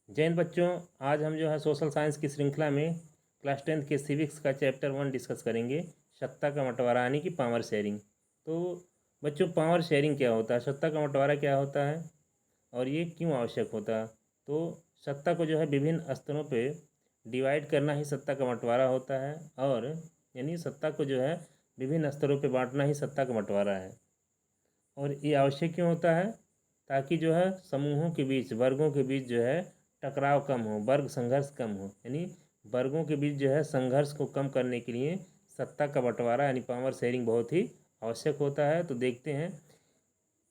जय हिंद बच्चों। आज हम जो है सोशल साइंस की श्रृंखला में क्लास 10th के सिविक्स का चैप्टर 1 डिस्कस करेंगे, सत्ता का बंटवारा यानी कि पावर शेयरिंग। तो बच्चों, पावर शेयरिंग क्या होता है, सत्ता का बंटवारा क्या होता है और ये क्यों आवश्यक होता है? तो सत्ता को जो है विभिन्न स्तरों पे डिवाइड करना ही सत्ता का बंटवारा होता है, और यानी सत्ता को जो है विभिन्न स्तरों पे बांटना ही सत्ता का बंटवारा है। और ये आवश्यक क्यों होता है? ताकि जो है समूहों के बीच, वर्गों के बीच जो है टकराव कम हो, वर्ग संघर्ष कम हो। यानी वर्गों के बीच जो है संघर्ष को कम करने के लिए सत्ता का बंटवारा यानी पावर शेयरिंग बहुत ही आवश्यक होता है। तो देखते हैं,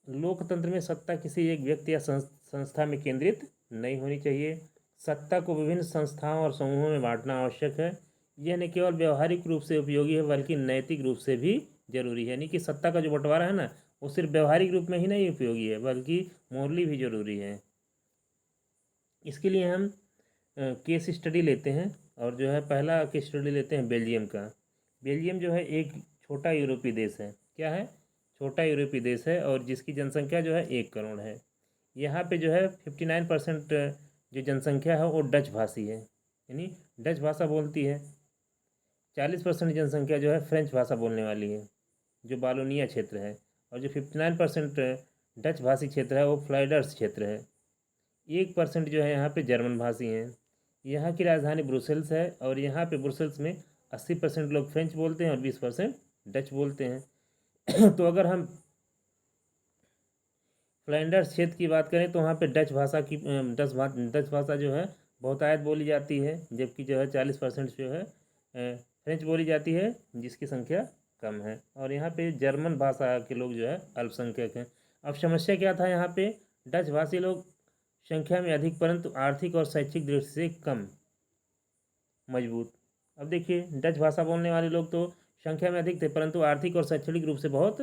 लोकतंत्र में सत्ता किसी एक व्यक्ति या संस्था में केंद्रित नहीं होनी चाहिए। सत्ता को विभिन्न संस्थाओं और समूहों में बांटना आवश्यक है। यह न केवल व्यवहारिक रूप से उपयोगी है बल्कि नैतिक रूप से भी जरूरी है। यानी कि सत्ता का जो बंटवारा है ना, वो सिर्फ व्यवहारिक रूप में ही नहीं उपयोगी है बल्कि मोरली भी जरूरी है। इसके लिए हम केस स्टडी लेते हैं, और जो है पहला केस स्टडी लेते हैं बेल्जियम का। बेल्जियम जो है एक छोटा यूरोपीय देश है। क्या है? छोटा यूरोपीय देश है, और जिसकी जनसंख्या जो है 1 करोड़ है। यहाँ पे जो है 59% जो जनसंख्या है वो डच भाषी है, यानी डच भाषा बोलती है। 40% जनसंख्या जो है फ्रेंच भाषा बोलने वाली है, जो बालोनिया क्षेत्र है। और जो 59% डच भाषी क्षेत्र है वो फ्लाइडर्स क्षेत्र है। 1% जो है यहाँ पे जर्मन भाषी हैं। यहाँ की राजधानी ब्रुसेल्स है, और यहाँ पे ब्रुसेल्स में 80% लोग फ्रेंच बोलते हैं और 20% डच बोलते हैं। तो अगर हम फ्लैंडर्स क्षेत्र की बात करें तो वहाँ पे डच भाषा की डच भाषा जो है बहुतायत बोली जाती है, जबकि जो है 40% जो है फ्रेंच बोली जाती है, जिसकी संख्या कम है। और यहाँ पे जर्मन भाषा के लोग जो है अल्पसंख्यक हैं। अब समस्या क्या था यहाँ पे? डच भाषी लोग संख्या में अधिक परंतु आर्थिक और शैक्षिक दृष्टि से कम मजबूत। अब देखिए, डच भाषा बोलने वाले लोग तो संख्या में अधिक थे परंतु आर्थिक और शैक्षणिक रूप से बहुत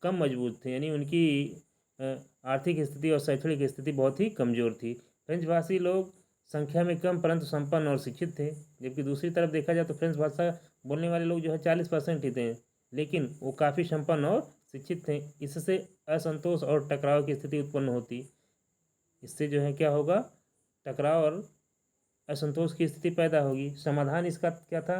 कम मजबूत थे, यानी उनकी आर्थिक स्थिति और शैक्षणिक स्थिति बहुत ही कमज़ोर थी। फ्रेंच भाषी लोग संख्या में कम परंतु संपन्न और शिक्षित थे, जबकि दूसरी तरफ देखा जाए तो फ्रेंच भाषा बोलने वाले लोग जो है 40% ही थे, लेकिन वो काफ़ी संपन्न और शिक्षित थे। इससे असंतोष और टकराव की स्थिति उत्पन्न होती। इससे जो है क्या होगा? टकराव और असंतोष की स्थिति पैदा होगी। समाधान इसका क्या था?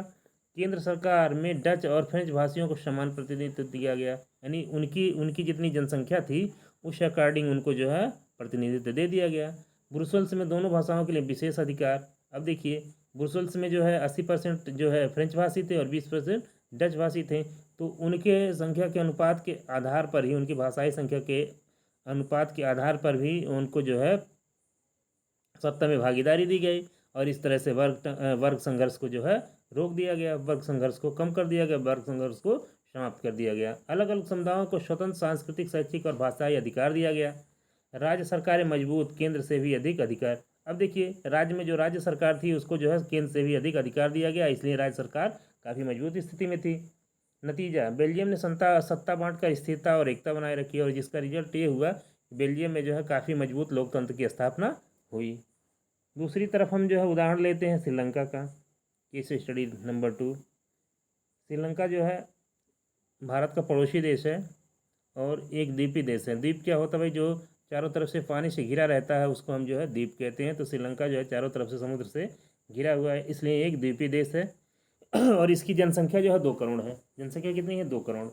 केंद्र सरकार में डच और फ्रेंच भाषियों को समान प्रतिनिधित्व दिया गया, यानी उनकी उनकी जितनी जनसंख्या थी उस अकॉर्डिंग उनको जो है प्रतिनिधित्व दे दिया गया। ब्रुसेल्स में दोनों भाषाओं के लिए विशेष अधिकार। अब देखिए, ब्रुसेल्स में जो है 80% जो है फ्रेंच भाषी थे और 20% डच भाषी थे। तो उनके संख्या के अनुपात के आधार पर ही, उनकी भाषाई संख्या के अनुपात के आधार पर भी उनको जो है सत्ता में भागीदारी दी गई, और इस तरह से वर्ग संघर्ष को जो है रोक दिया गया, वर्ग संघर्ष को कम कर दिया गया, वर्ग संघर्ष को समाप्त कर दिया गया। अलग अलग समुदायों को स्वतंत्र सांस्कृतिक, शैक्षिक और भाषाई अधिकार दिया गया। राज्य सरकारें मजबूत, केंद्र से भी अधिक अधिकार। अब देखिए, राज्य में जो राज्य सरकार थी उसको जो है केंद्र से भी अधिक अधिकार दिया गया, इसलिए राज्य सरकार काफ़ी मजबूत स्थिति में थी। नतीजा, बेल्जियम ने सत्ता बांटकर स्थिरता और एकता बनाए रखी, और जिसका रिजल्ट ये हुआ, बेल्जियम में जो है काफ़ी मजबूत लोकतंत्र की स्थापना हुई। दूसरी तरफ हम जो है उदाहरण लेते हैं श्रीलंका का। Case study number 2। श्रीलंका जो है भारत का पड़ोसी देश है और एक द्वीपीय देश है। द्वीप क्या होता है भाई? जो चारों तरफ से पानी से घिरा रहता है उसको हम जो है द्वीप कहते हैं। तो श्रीलंका जो है चारों तरफ से समुद्र से घिरा हुआ है, इसलिए एक द्वीपीय देश है। और इसकी जनसंख्या जो है 2 करोड़ है। जनसंख्या कितनी है? 2 करोड़।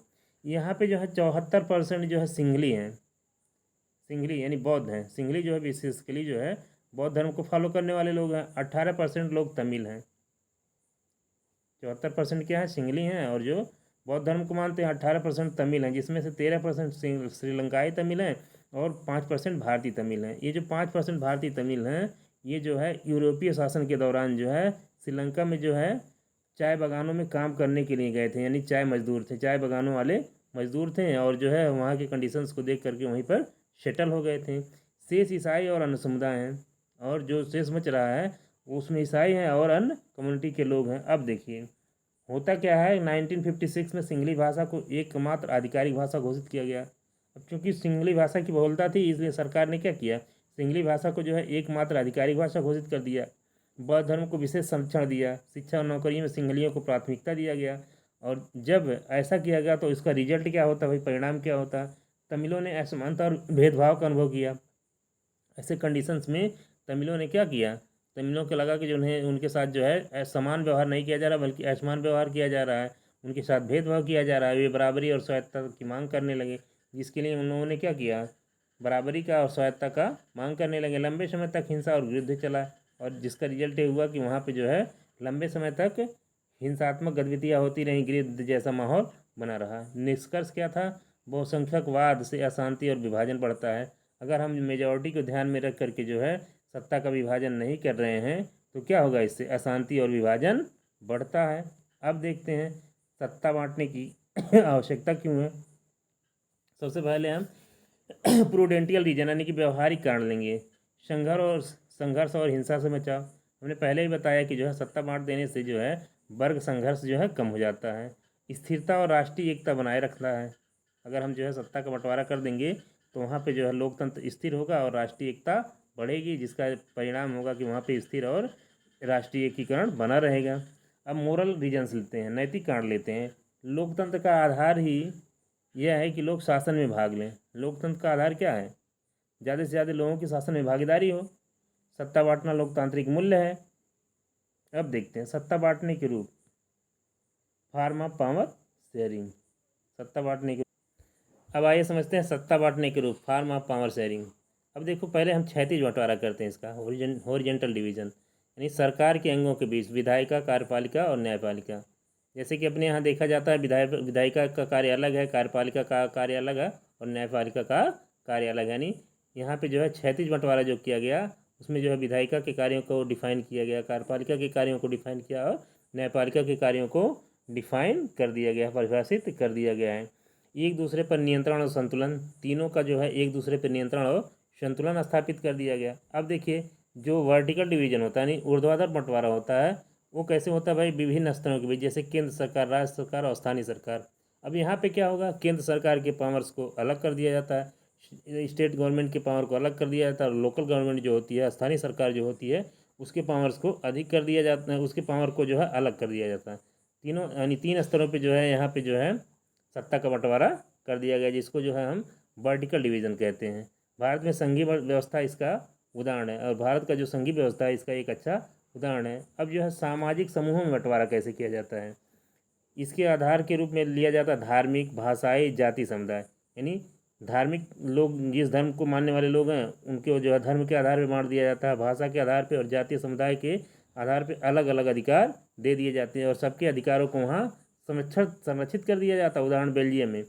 यहाँ पे जो है 74% जो है सिंघली हैं। सिंघली यानी बौद्ध हैं। सिंघली जो है बेसिकली जो है बौद्ध धर्म को फॉलो करने वाले लोग हैं। 18% लोग तमिल हैं। 74% क्या है? सिंघली हैं, और जो बौद्ध धर्म को मानते हैं 18% तमिल हैं, जिसमें से 13% श्रीलंकाई तमिल हैं और 5% भारतीय तमिल हैं। ये जो 5% भारतीय तमिल हैं, ये जो है यूरोपीय शासन के दौरान जो है श्रीलंका में जो है चाय बागानों में काम करने के लिए गए थे, यानी चाय मजदूर थे, चाय बागानों वाले मजदूर थे, और जो है वहाँ के कंडीशंस को देख करके वहीं पर सेटल हो गए थे। शेष ईसाई और अन्य समुदाय हैं, और जो शेष बच रहा है उसमें ईसाई हैं और अन्य कम्युनिटी के लोग हैं। अब देखिए, होता क्या है, 1956 में सिंघली भाषा को एकमात्र आधिकारिक भाषा घोषित किया गया। अब चूंकि सिंघली भाषा की बहुलता थी, इसलिए सरकार ने क्या किया, सिंघली भाषा को जो है एकमात्र आधिकारिक भाषा घोषित कर दिया। बौद्ध धर्म को विशेष संरक्षण दिया। शिक्षा और नौकरी में सिंघलियों को प्राथमिकता दिया गया। और जब ऐसा किया गया तो इसका रिजल्ट क्या होता भाई? परिणाम क्या होता? तमिलों ने असमानता और भेदभाव का अनुभव किया। ऐसे कंडीशंस में तमिलों ने क्या किया, तमिलों को लगा कि जो उन्हें उनके साथ जो है समान व्यवहार नहीं किया जा रहा बल्कि असमान व्यवहार किया जा रहा है, उनके साथ भेदभाव किया जा रहा है। वे बराबरी और स्वायत्ता की मांग करने लगे, जिसके लिए उन लोगों ने क्या किया, बराबरी का और स्वायत्ता का मांग करने लगे। लंबे समय तक हिंसा और विरुद्ध चला, और जिसका रिजल्ट ये हुआ कि वहाँ पे जो है लंबे समय तक हिंसात्मक गतिविधियाँ होती रहीं, गृह जैसा माहौल बना रहा। निष्कर्ष क्या था, बहुसंख्यकवाद से अशांति और विभाजन बढ़ता है। अगर हम मेजॉरिटी को ध्यान में रख करके जो है सत्ता का विभाजन नहीं कर रहे हैं तो क्या होगा, इससे अशांति और विभाजन बढ़ता है। अब देखते हैं सत्ता बांटने की आवश्यकता क्यों है। सबसे पहले हम प्रूडेंटियल रीजन यानी कि व्यवहारिक कारण लेंगे। संघर्ष और हिंसा से बचाव। हमने पहले ही बताया कि जो है सत्ता बांट देने से जो है वर्ग संघर्ष जो है कम हो जाता है। स्थिरता और राष्ट्रीय एकता बनाए रखता है। अगर हम जो है सत्ता का बंटवारा कर देंगे तो वहाँ पे जो है लोकतंत्र स्थिर होगा और राष्ट्रीय एकता बढ़ेगी, जिसका परिणाम होगा कि वहाँ पे स्थिर और राष्ट्रीय एकीकरण बना रहेगा। अब मोरल रीजन्स लेते हैं, नैतिक कारण लेते हैं। लोकतंत्र का आधार ही यह है कि लोग शासन में भाग लें। लोकतंत्र का आधार क्या है, ज़्यादा से ज़्यादा लोगों की शासन में भागीदारी हो। सत्ता बांटना लोकतांत्रिक मूल्य है। अब देखते हैं सत्ता बांटने के रूप। फॉर्म ऑफ पावर शेयरिंग, सत्ता बांटने के। अब आइए समझते हैं सत्ता बांटने के रूप, फॉर्म ऑफ पावर शेयरिंग। अब देखो पहले हम क्षैतिज बंटवारा करते हैं इसका, हॉरिजॉन्टल डिवीजन, यानी सरकार के अंगों के बीच विधायिका, कार्यपालिका और न्यायपालिका। जैसे कि अपने यहाँ देखा जाता है विधायिका का कार्य अलग है, कार्यपालिका का कार्य अलग है और न्यायपालिका का कार्य अलग है। यानी यहाँ पे जो है क्षैतिज बंटवारा जो किया गया उसमें जो है विधायिका के कार्यों को डिफाइन किया गया, कार्यपालिका के कार्यों को डिफाइन किया और न्यायपालिका के कार्यों को डिफाइन कर दिया गया, परिभाषित कर दिया गया है। एक दूसरे पर नियंत्रण और संतुलन, तीनों का जो है एक दूसरे पर नियंत्रण और संतुलन स्थापित कर दिया गया। अब देखिए जो वर्टिकल डिवीजन होता है यानी ऊर्ध्वाधर बंटवारा होता है वो कैसे होता है भाई, विभिन्न स्तरों के बीच, जैसे केंद्र सरकार, राज्य सरकार और स्थानीय सरकार। अब यहाँ पे क्या होगा, केंद्र सरकार के पावर्स को अलग कर दिया जाता है, स्टेट गवर्नमेंट के पावर को अलग कर दिया जाता है, और लोकल गवर्नमेंट जो होती है, स्थानीय सरकार जो होती है, उसके पावर्स को अधिक कर दिया जाता है, उसके पावर को जो है अलग कर दिया जाता है। तीनों यानी 3 स्तरों पे जो है यहाँ पे जो है सत्ता का बंटवारा कर दिया गया, जिसको जो है हम वर्टिकल डिवीज़न कहते हैं। भारत में संघीय व्यवस्था इसका उदाहरण है, और भारत का जो संघीय व्यवस्था है इसका एक अच्छा उदाहरण है। अब जो है सामाजिक समूहों में बंटवारा कैसे किया जाता है, इसके आधार के रूप में लिया जाता है धार्मिक, भाषाई, जाति, समुदाय। यानी धार्मिक लोग, जिस धर्म को मानने वाले लोग हैं उनके जो है धर्म के आधार पर बांट दिया जाता है, भाषा के आधार पर और जातीय समुदाय के आधार पर अलग अलग अधिकार दे दिए जाते हैं और सबके अधिकारों को वहाँ संरक्षित कर दिया जाता है। उदाहरण बेल्जियम में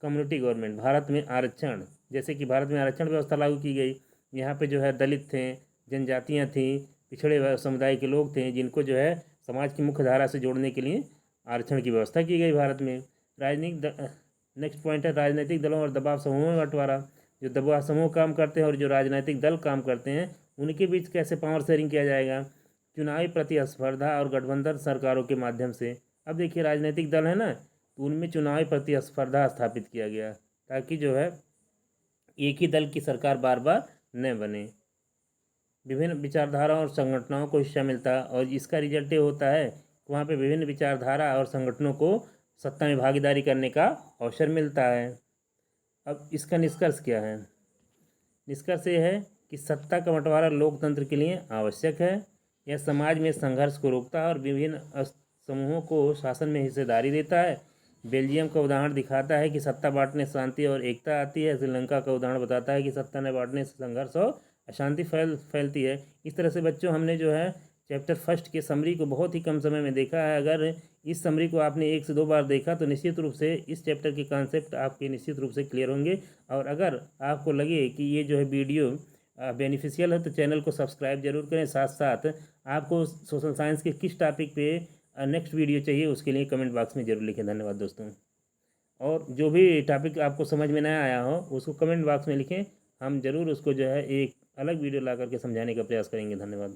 कम्युनिटी गवर्नमेंट। भारत में आरक्षण, जैसे कि भारत में आरक्षण व्यवस्था लागू की गई। यहाँ पे जो है दलित थे, जनजातियाँ थीं, पिछड़े समुदाय के लोग थे, जिनको जो है समाज की मुख्य धारा से जोड़ने के लिए आरक्षण की व्यवस्था की गई भारत में। राजनीतिक नेक्स्ट पॉइंट है राजनीतिक दलों और दबाव समूहों में बंटवारा। जो दबाव समूह काम करते हैं और जो राजनीतिक दल काम करते हैं उनके बीच कैसे पावर शेयरिंग किया जाएगा, चुनावी प्रतिस्पर्धा और गठबंधन सरकारों के माध्यम से। अब देखिए राजनीतिक दल है ना, तो उनमें चुनावी प्रतिस्पर्धा स्थापित किया गया ताकि जो है एक ही दल की सरकार बार बार न बने। विभिन्न विचारधाराओं और संगठनों को हिस्सा मिलता है और इसका रिजल्ट ये होता है कि वहाँ पे विभिन्न विचारधारा और संगठनों को सत्ता में भागीदारी करने का अवसर मिलता है। अब इसका निष्कर्ष क्या है, निष्कर्ष ये है कि सत्ता का बंटवारा लोकतंत्र के लिए आवश्यक है। यह समाज में संघर्ष को रोकता है और विभिन्न समूहों को शासन में हिस्सेदारी देता है। बेल्जियम का उदाहरण दिखाता है कि सत्ता बांटने से शांति और एकता आती है। श्रीलंका का उदाहरण बताता है कि सत्ता न बांटने से संघर्ष और अशांति फैलती है। इस तरह से बच्चों हमने जो है चैप्टर फर्स्ट के समरी को बहुत ही कम समय में देखा है। अगर इस समरी को आपने 1 से 2 बार देखा तो निश्चित रूप से इस चैप्टर के कॉन्सेप्ट आपके निश्चित रूप से क्लियर होंगे। और अगर आपको लगे कि ये जो है वीडियो बेनिफिशियल है तो चैनल को सब्सक्राइब जरूर करें। साथ साथ आपको सोशल साइंस के किस टॉपिक पे नेक्स्ट वीडियो चाहिए उसके लिए कमेंट बॉक्स में जरूर लिखें। धन्यवाद दोस्तों। और जो भी टॉपिक आपको समझ में ना आया हो उसको कमेंट बॉक्स में लिखें, हम ज़रूर उसको जो है एक अलग वीडियो ला करके समझाने का प्रयास करेंगे। धन्यवाद।